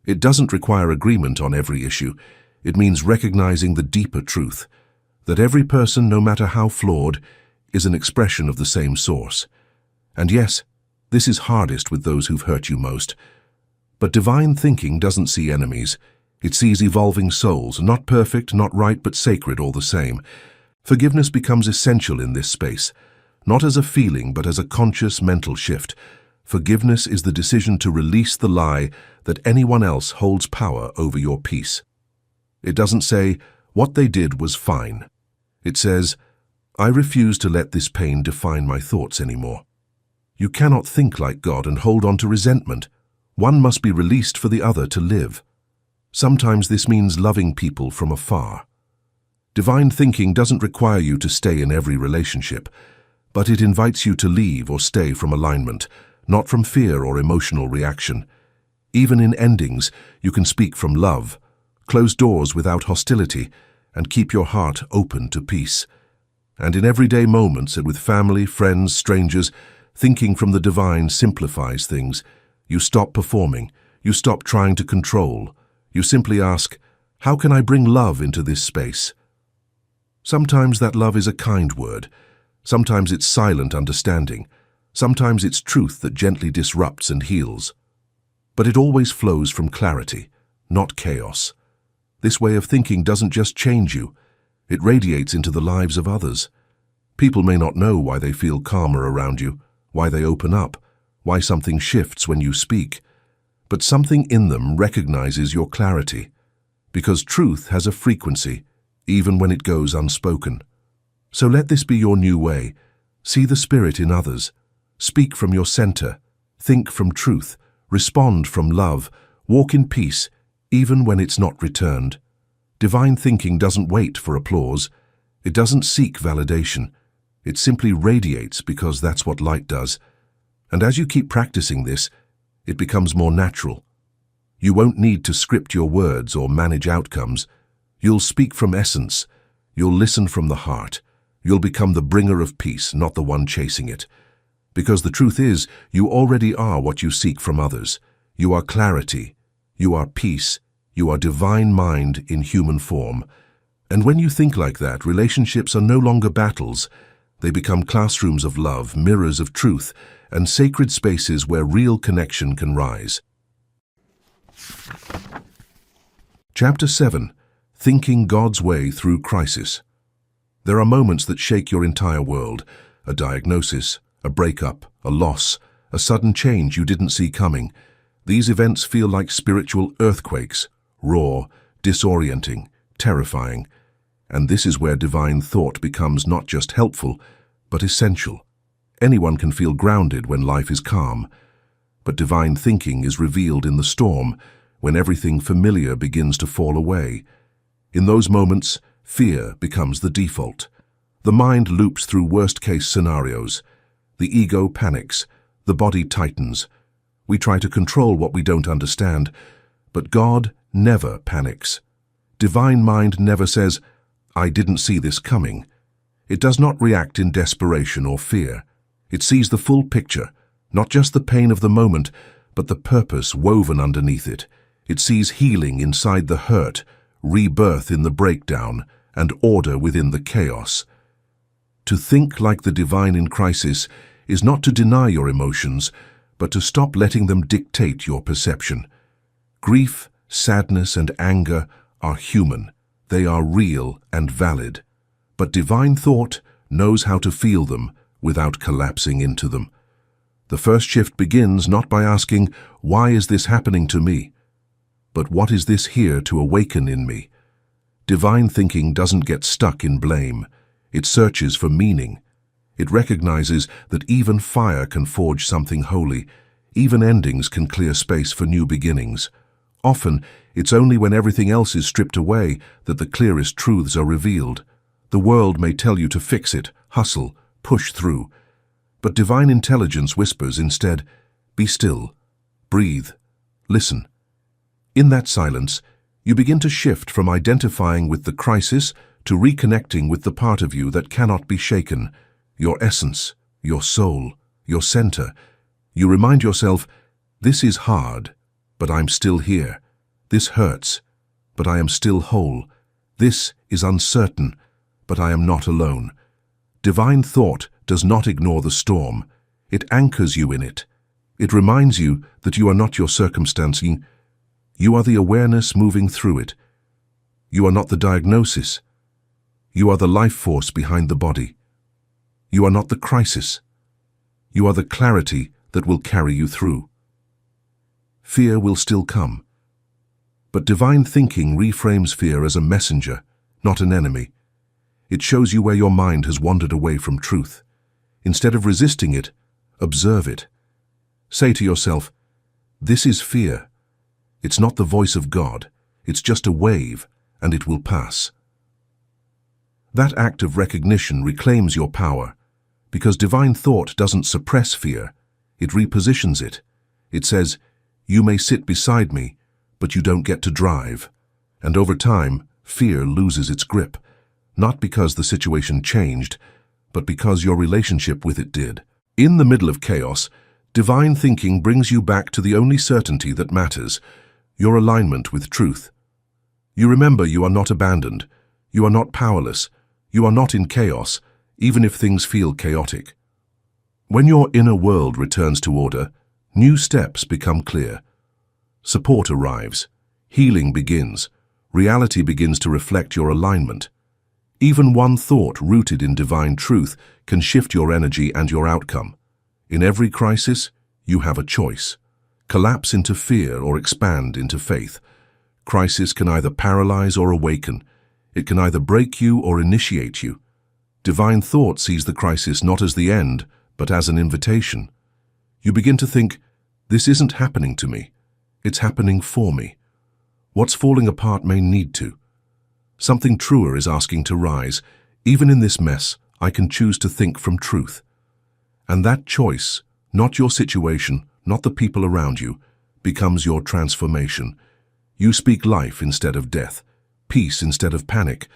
It doesn't require agreement on every issue. It means recognizing the deeper truth, that every person, no matter how flawed, is an expression of the same source. And yes, this is hardest with those who've hurt you most. But divine thinking doesn't see enemies. It sees evolving souls, not perfect, not right, but sacred all the same. Forgiveness becomes essential in this space, not as a feeling, but as a conscious mental shift. Forgiveness is the decision to release the lie that anyone else holds power over your peace. It doesn't say, what they did was fine. It says, I refuse to let this pain define my thoughts anymore. You cannot think like God and hold on to resentment. One must be released for the other to live. Sometimes this means loving people from afar. Divine thinking doesn't require you to stay in every relationship, but it invites you to leave or stay from alignment, not from fear or emotional reaction. Even in endings, you can speak from love, close doors without hostility, and keep your heart open to peace. And in everyday moments and with family, friends, strangers, thinking from the divine simplifies things. You stop performing, you stop trying to control. You simply ask, how can I bring love into this space? Sometimes that love is a kind word. Sometimes it's silent understanding. Sometimes it's truth that gently disrupts and heals. But it always flows from clarity, not chaos. This way of thinking doesn't just change you. It radiates into the lives of others. People may not know why they feel calmer around you, why they open up, why something shifts when you speak, but something in them recognizes your clarity, because truth has a frequency, even when it goes unspoken. So let this be your new way. See the spirit in others. Speak from your center. Think from truth. Respond from love. Walk in peace, even when it's not returned. Divine thinking doesn't wait for applause. It doesn't seek validation. It simply radiates because that's what light does. And as you keep practicing this, it becomes more natural. You won't need to script your words or manage outcomes. You'll speak from essence. You'll listen from the heart. You'll become the bringer of peace, not the one chasing it. Because the truth is, you already are what you seek from others. You are clarity. You are peace. You are divine mind in human form. And when you think like that, relationships are no longer battles. They become classrooms of love, mirrors of truth, and sacred spaces where real connection can rise. Chapter 7. Thinking God's Way Through Crisis. There are moments that shake your entire world. A diagnosis, a breakup, a loss, a sudden change you didn't see coming. These events feel like spiritual earthquakes, raw, disorienting, terrifying. And this is where divine thought becomes not just helpful, but essential. Anyone can feel grounded when life is calm, but divine thinking is revealed in the storm, when everything familiar begins to fall away. In those moments, fear becomes the default. The mind loops through worst-case scenarios. The ego panics. The body tightens. We try to control what we don't understand, but God never panics. Divine mind never says, "I didn't see this coming." It does not react in desperation or fear. It sees the full picture, not just the pain of the moment, but the purpose woven underneath it. It sees healing inside the hurt, rebirth in the breakdown, and order within the chaos. To think like the divine in crisis is not to deny your emotions, but to stop letting them dictate your perception. Grief, sadness, and anger are human. They are real and valid. But divine thought knows how to feel them without collapsing into them. The first shift begins not by asking, "Why is this happening to me?" but "What is this here to awaken in me?" Divine thinking doesn't get stuck in blame. It searches for meaning. It recognizes that even fire can forge something holy. Even endings can clear space for new beginnings. Often, it's only when everything else is stripped away that the clearest truths are revealed. The world may tell you to fix it, hustle, push through. But divine intelligence whispers instead, "Be still, breathe, listen." In that silence, you begin to shift from identifying with the crisis to reconnecting with the part of you that cannot be shaken, your essence, your soul, your center. You remind yourself, "This is hard, but I'm still here. This hurts, but I am still whole. This is uncertain, but I am not alone." Divine thought does not ignore the storm. It anchors you in it. It reminds you that you are not your circumstance. You are the awareness moving through it. You are not the diagnosis. You are the life force behind the body. You are not the crisis. You are the clarity that will carry you through. Fear will still come. But divine thinking reframes fear as a messenger, not an enemy. It shows you where your mind has wandered away from truth. Instead of resisting it, observe it. Say to yourself, "This is fear. It's not the voice of God. It's just a wave, and it will pass." That act of recognition reclaims your power, because divine thought doesn't suppress fear. It repositions it. It says, "You may sit beside me, but you don't get to drive." And over time, fear loses its grip, not because the situation changed, but because your relationship with it did. In the middle of chaos, divine thinking brings you back to the only certainty that matters, your alignment with truth. You remember you are not abandoned. You are not powerless. You are not in chaos, even if things feel chaotic. When your inner world returns to order, new steps become clear. Support arrives. Healing begins. Reality begins to reflect your alignment. Even one thought rooted in divine truth can shift your energy and your outcome. In every crisis, you have a choice. Collapse into fear or expand into faith. Crisis can either paralyze or awaken. It can either break you or initiate you. Divine thought sees the crisis not as the end, but as an invitation. You begin to think, this isn't happening to me. It's happening for me. What's falling apart may need to. Something truer is asking to rise. Even in this mess, I can choose to think from truth. And that choice, not your situation, not the people around you, becomes your transformation. You speak life instead of death, peace instead of panic,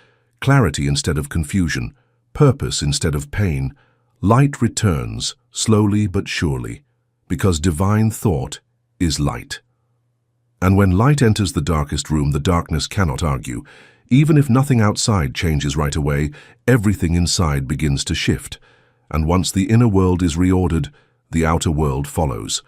clarity instead of confusion, purpose instead of pain. Light returns, slowly but surely, because divine thought is light. And when light enters the darkest room, the darkness cannot argue. Even if nothing outside changes right away, everything inside begins to shift. And once the inner world is reordered, the outer world follows.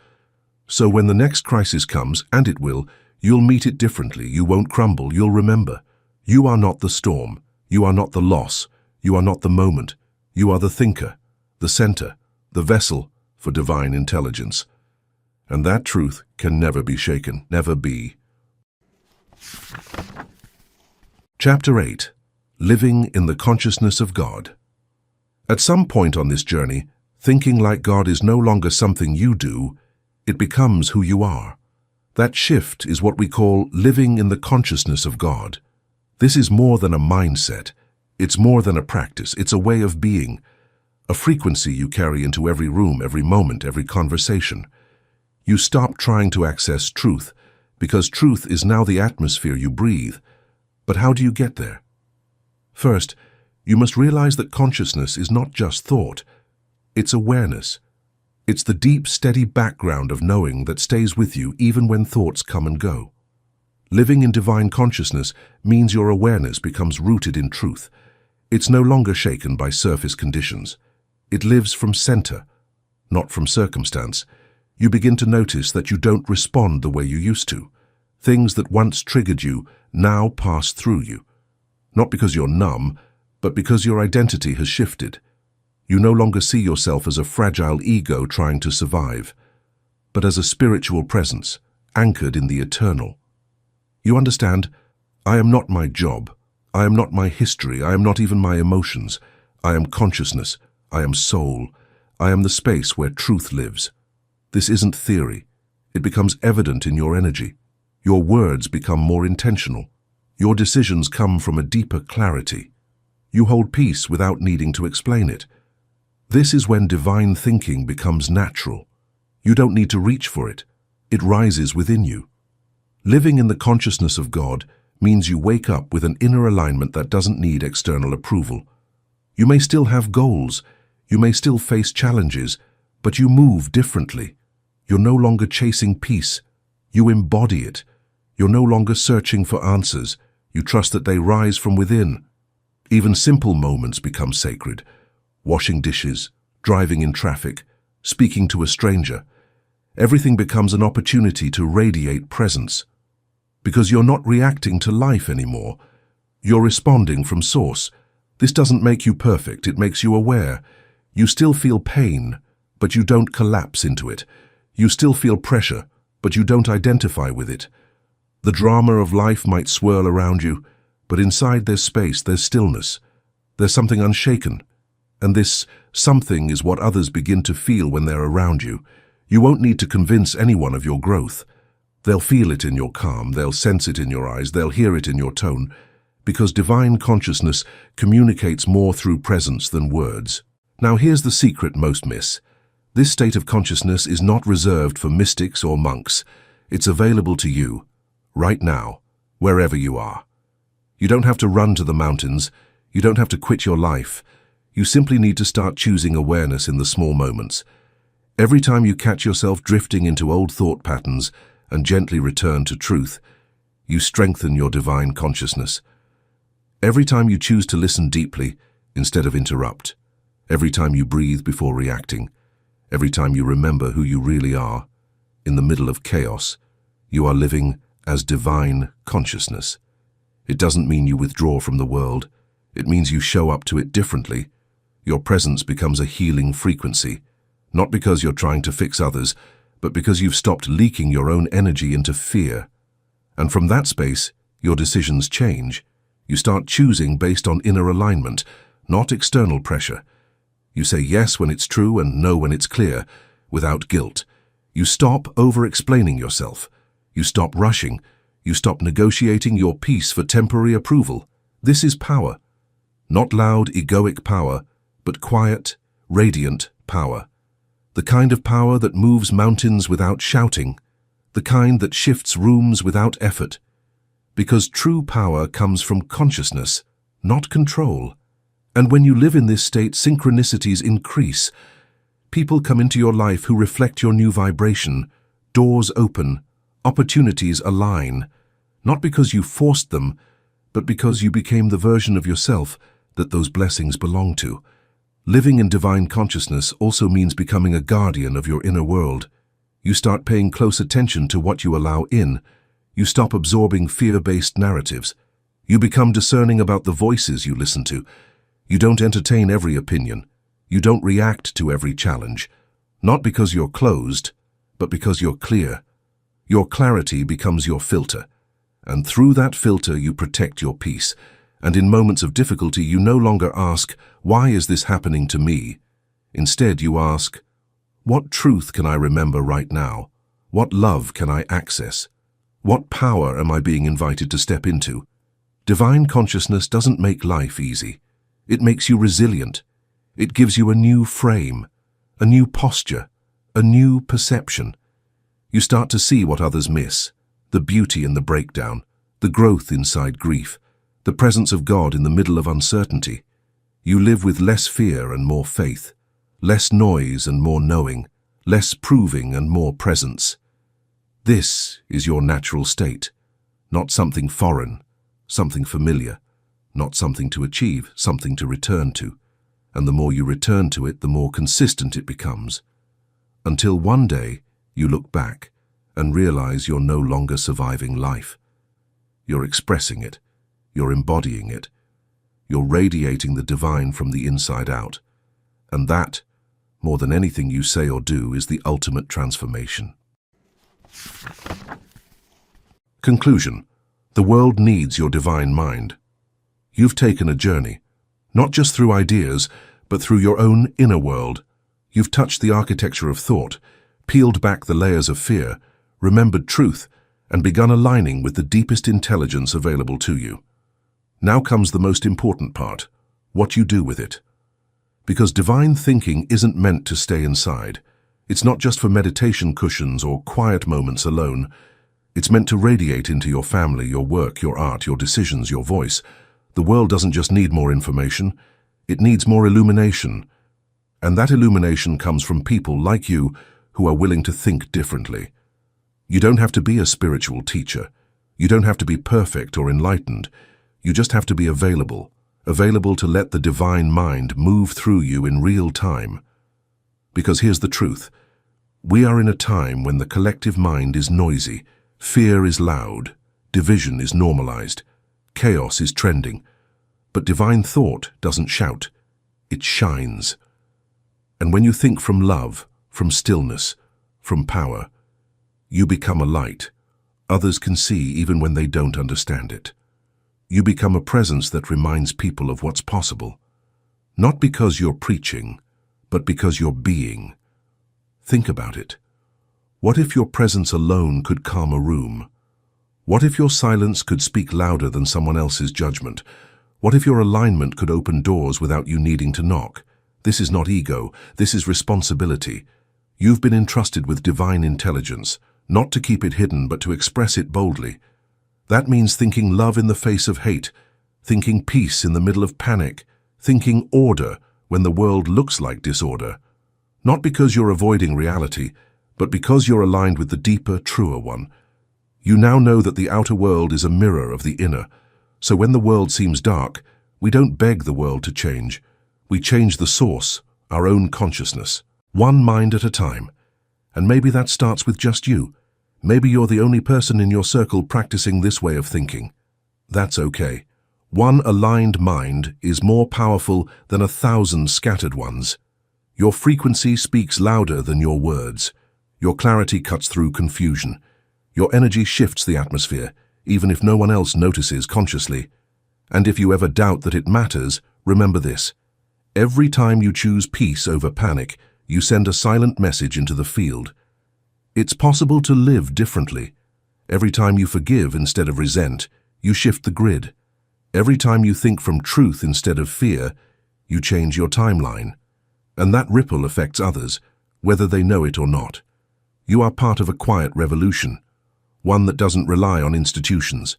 So when the next crisis comes, and it will, you'll meet it differently. You won't crumble, you'll remember. You are not the storm. You are not the loss. You are not the moment. You are the thinker, the center, the vessel for divine intelligence. And that truth can never be shaken, never be. Chapter 8. Living in the Consciousness of God. At some point on this journey, thinking like God is no longer something you do, it becomes who you are. That shift is what we call living in the consciousness of God. This is more than a mindset. It's more than a practice. It's a way of being, a frequency you carry into every room, every moment, every conversation. You stop trying to access truth, because truth is now the atmosphere you breathe. But how do you get there? First, you must realize that consciousness is not just thought. It's awareness. It's the deep, steady background of knowing that stays with you even when thoughts come and go. Living in divine consciousness means your awareness becomes rooted in truth. It's no longer shaken by surface conditions. It lives from center, not from circumstance. You begin to notice that you don't respond the way you used to. Things that once triggered you now pass through you. Not because you're numb, but because your identity has shifted. You no longer see yourself as a fragile ego trying to survive, but as a spiritual presence, anchored in the eternal. You understand, I am not my job. I am not my history. I am not even my emotions. I am consciousness. I am soul. I am the space where truth lives. This isn't theory. It becomes evident in your energy. Your words become more intentional. Your decisions come from a deeper clarity. You hold peace without needing to explain it. This is when divine thinking becomes natural. You don't need to reach for it. It rises within you. Living in the consciousness of God means you wake up with an inner alignment that doesn't need external approval. You may still have goals. You may still face challenges, but you move differently. You're no longer chasing peace. You embody it. You're no longer searching for answers. You trust that they rise from within. Even simple moments become sacred. Washing dishes, driving in traffic, speaking to a stranger. Everything becomes an opportunity to radiate presence. Because you're not reacting to life anymore. You're responding from source. This doesn't make you perfect, it makes you aware. You still feel pain, but you don't collapse into it. You still feel pressure, but you don't identify with it. The drama of life might swirl around you, but inside there's space, there's stillness. There's something unshaken. And this something is what others begin to feel when they're around you. You won't need to convince anyone of your growth. They'll feel it in your calm, they'll sense it in your eyes, they'll hear it in your tone, because divine consciousness communicates more through presence than words. Now here's the secret most miss. This state of consciousness is not reserved for mystics or monks. It's available to you, right now, wherever you are. You don't have to run to the mountains. You don't have to quit your life. You simply need to start choosing awareness in the small moments. Every time you catch yourself drifting into old thought patterns and gently return to truth, you strengthen your divine consciousness. Every time you choose to listen deeply instead of interrupt. Every time you breathe before reacting. Every time you remember who you really are. In the middle of chaos, you are living as divine consciousness. It doesn't mean you withdraw from the world. It means you show up to it differently. Your presence becomes a healing frequency, not because you're trying to fix others, but because you've stopped leaking your own energy into fear. And from that space, your decisions change. You start choosing based on inner alignment, not external pressure. You say yes when it's true and no when it's clear, without guilt. You stop over-explaining yourself. You stop rushing. You stop negotiating your peace for temporary approval. This is power. Not loud, egoic power, but quiet, radiant power. The kind of power that moves mountains without shouting. The kind that shifts rooms without effort. Because true power comes from consciousness, not control. And when you live in this state, synchronicities increase. People come into your life who reflect your new vibration. Doors open, opportunities align. Not because you forced them, but because you became the version of yourself that those blessings belong to. Living in divine consciousness also means becoming a guardian of your inner world. You start paying close attention to what you allow in. You stop absorbing fear-based narratives. You become discerning about the voices you listen to. You don't entertain every opinion. You don't react to every challenge. Not because you're closed, but because you're clear. Your clarity becomes your filter. And through that filter you protect your peace. And in moments of difficulty you no longer ask, why is this happening to me? Instead you ask, what truth can I remember right now? What love can I access? What power am I being invited to step into? Divine consciousness doesn't make life easy. It makes you resilient. It gives you a new frame, a new posture, a new perception. You start to see what others miss, the beauty in the breakdown, the growth inside grief, the presence of God in the middle of uncertainty. You live with less fear and more faith, less noise and more knowing, less proving and more presence. This is your natural state, not something foreign, something familiar, not something to achieve, something to return to. And the more you return to it, the more consistent it becomes. Until one day, you look back and realize you're no longer surviving life. You're expressing it. You're embodying it. You're radiating the divine from the inside out. And that, more than anything you say or do, is the ultimate transformation. Conclusion. The world needs your divine mind. You've taken a journey, not just through ideas, but through your own inner world. You've touched the architecture of thought, peeled back the layers of fear, remembered truth, and begun aligning with the deepest intelligence available to you. Now comes the most important part, what you do with it. Because divine thinking isn't meant to stay inside. It's not just for meditation cushions or quiet moments alone. It's meant to radiate into your family, your work, your art, your decisions, your voice. The world doesn't just need more information, it needs more illumination. And that illumination comes from people like you who are willing to think differently. You don't have to be a spiritual teacher. You don't have to be perfect or enlightened. You just have to be available to let the divine mind move through you in real time. Because here's the truth. We are in a time when the collective mind is noisy, fear is loud, division is normalized, chaos is trending. But divine thought doesn't shout, it shines. And when you think from love, from stillness, from power, you become a light. Others can see even when they don't understand it. You become a presence that reminds people of what's possible. Not because you're preaching, but because you're being. Think about it. What if your presence alone could calm a room? What if your silence could speak louder than someone else's judgment? What if your alignment could open doors without you needing to knock? This is not ego, this is responsibility. You've been entrusted with divine intelligence, not to keep it hidden but to express it boldly. That means thinking love in the face of hate, thinking peace in the middle of panic, thinking order when the world looks like disorder. Not because you're avoiding reality, but because you're aligned with the deeper, truer one. You now know that the outer world is a mirror of the inner. So when the world seems dark, we don't beg the world to change. We change the source, our own consciousness, one mind at a time. And maybe that starts with just you. Maybe you're the only person in your circle practicing this way of thinking. That's okay. One aligned mind is more powerful than 1,000 scattered ones. Your frequency speaks louder than your words. Your clarity cuts through confusion. Your energy shifts the atmosphere, even if no one else notices consciously. And if you ever doubt that it matters, remember this. Every time you choose peace over panic, you send a silent message into the field. It's possible to live differently. Every time you forgive instead of resent, you shift the grid. Every time you think from truth instead of fear, you change your timeline. And that ripple affects others, whether they know it or not. You are part of a quiet revolution, one that doesn't rely on institutions,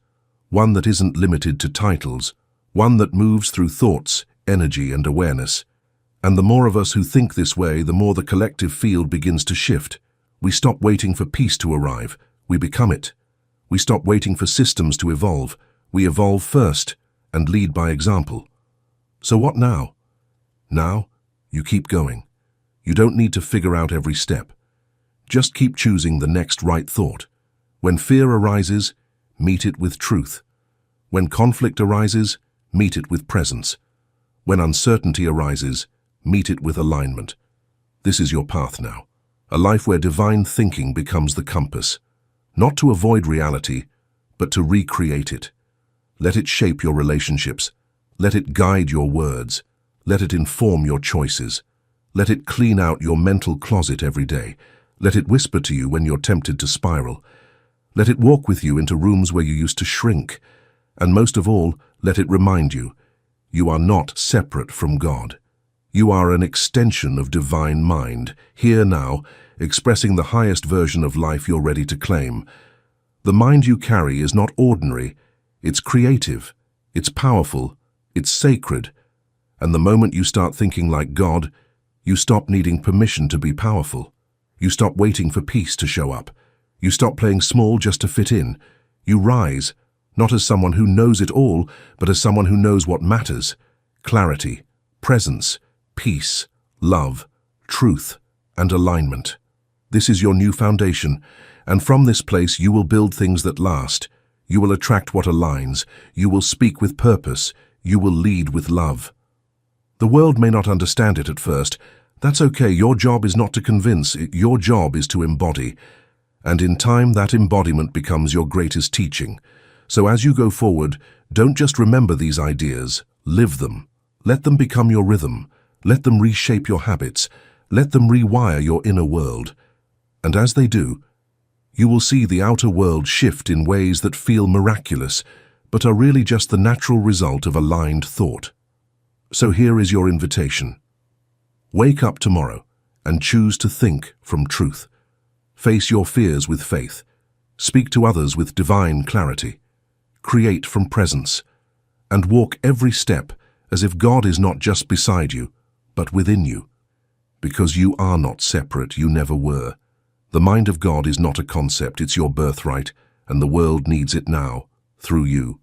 one that isn't limited to titles, one that moves through thoughts, energy, and awareness. And the more of us who think this way, the more the collective field begins to shift. We stop waiting for peace to arrive. We become it. We stop waiting for systems to evolve. We evolve first and lead by example. So what now? Now, you keep going. You don't need to figure out every step. Just keep choosing the next right thought. When fear arises, meet it with truth. When conflict arises, meet it with presence. When uncertainty arises, meet it with alignment. This is your path now. A life where divine thinking becomes the compass. Not to avoid reality, but to recreate it. Let it shape your relationships. Let it guide your words. Let it inform your choices. Let it clean out your mental closet every day. Let it whisper to you when you're tempted to spiral. Let it walk with you into rooms where you used to shrink. And most of all, let it remind you, you are not separate from God. You are an extension of divine mind, here now, expressing the highest version of life you're ready to claim. The mind you carry is not ordinary. It's creative. It's powerful. It's sacred. And the moment you start thinking like God, you stop needing permission to be powerful. You stop waiting for peace to show up. You stop playing small just to fit in. You rise, not as someone who knows it all, but as someone who knows what matters. Clarity, presence, peace, love, truth, and alignment. This is your new foundation, and from this place you will build things that last. You will attract what aligns. You will speak with purpose. You will lead with love. The world may not understand it at first. That's okay. Your job is not to convince. Your job is to embody. And in time, that embodiment becomes your greatest teaching. So as you go forward, don't just remember these ideas. Live them. Let them become your rhythm. Let them reshape your habits. Let them rewire your inner world. And as they do, you will see the outer world shift in ways that feel miraculous, but are really just the natural result of aligned thought. So here is your invitation. Wake up tomorrow and choose to think from truth. Face your fears with faith. Speak to others with divine clarity. Create from presence. And walk every step as if God is not just beside you, but within you. Because you are not separate, you never were. The mind of God is not a concept, it's your birthright, and the world needs it now, through you.